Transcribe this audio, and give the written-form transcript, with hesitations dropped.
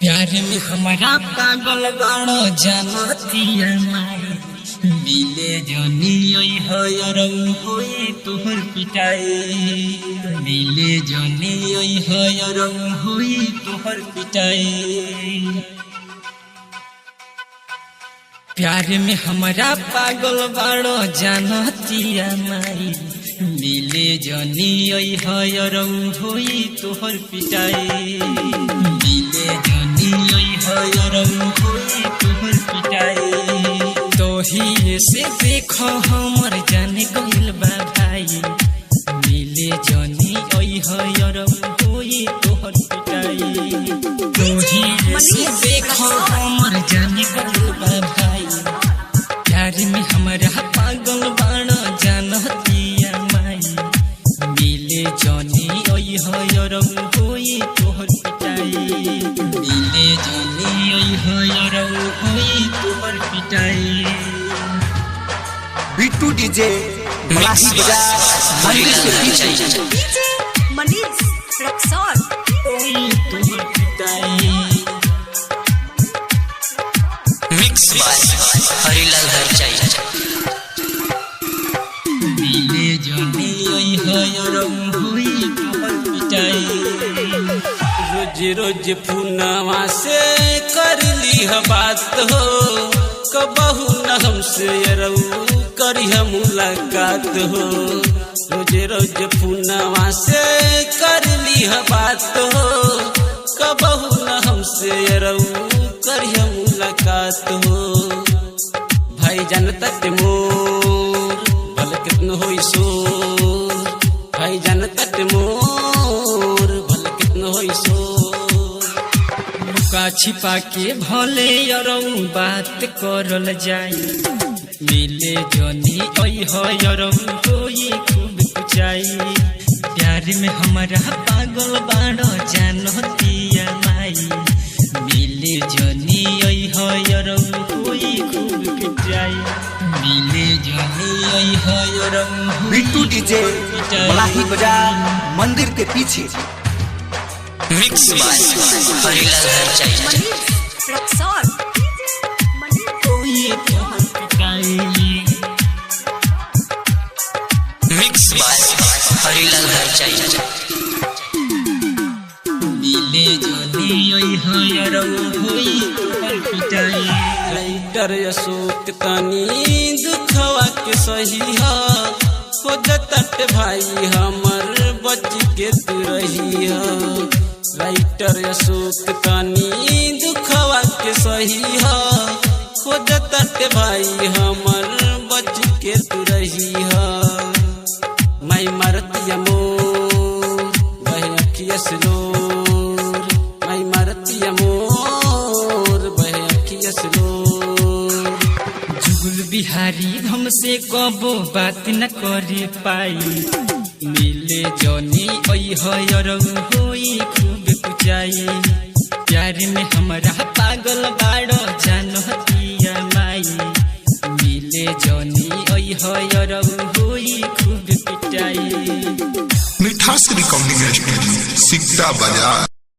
प्यार में हमारा पागल गाड़ो जानतिया माई मिले जनी रंग होई तोहर पिटाई मिले जनी रंग होई तोहर पिटाई। प्यार में हमारा पागल गाड़ो जानतिया माई मिले जनी रंग होई तोहर पिटाई मिले जनी रंग होई तोहर पिटाई। तोही से देखो हमर जाने गइल बा भाई मिले जनी रंग होई तोहर पिटाई। तोही से देखो हमर जाने गइल बा भाई प्यार में हमारा पागल बाड़ा जानतिया माई मिले जनी रंग होई तोहर पिटाई मिले जनी रंग होई तोहर पिटाई। बिट्टू डीजे मलाही बाजार मंदिर के पीछे डीजे मनीष रक्सौल होई तोहर पिटाई। मिक्स बाय हरिलाल हरचाई मिले जनी रंग होई तोहर पिटाई। रोज रोज पुनवा से कर ली बात हो कबहू न हमसे रहू करी मुलाकात हो। रोज रोज पुनवा से कर ली बात हो कबहू न हमसे रहू करी मुलाकात हो। भाई जानता ते मोर भल कितनो होई शोर भाई जानता ते मोर भल कितनो होई शोर। लुका छिपा के भले रंग बात करल जाई मिले जनी रंग होई खूब कुचाई। प्यार में हमारा पागल बाड़ा जानतिया माई मिले जनी रंग होई खूब कुचाई मिले जनी रंग बिट्टू डीजे मलाही बाजार मंदिर के पीछे मिक्स बाय हरिलाल हरचाई मनीष रक्सौल होई तोहर पिटाई। मिक्स बाय हरिलाल हरचाई मिले जनी रंग होई तोहर पिटाई। राइटर अशोक तनी दुखवा के सही खोजत भाई हमर बच के तू रही राइटर अशोक तनी दुखवा के सही खोजत भाई हमर बच के तू रही मैं मरतिया मोर बह अखिया से लोर मैं मरतिया मोर बह अखिया से लोर। जुगुल बिहारी हमसे कबो बात न करे पाई मिले जनी रंग होई खूब कुचाई। प्यार में हमारा पागल बाड़ो जानतिया माई मिले जनी रंग होई खूब पिटाई। मिठास रिकॉर्डिंग स्टूडियो सिकटा बाजार।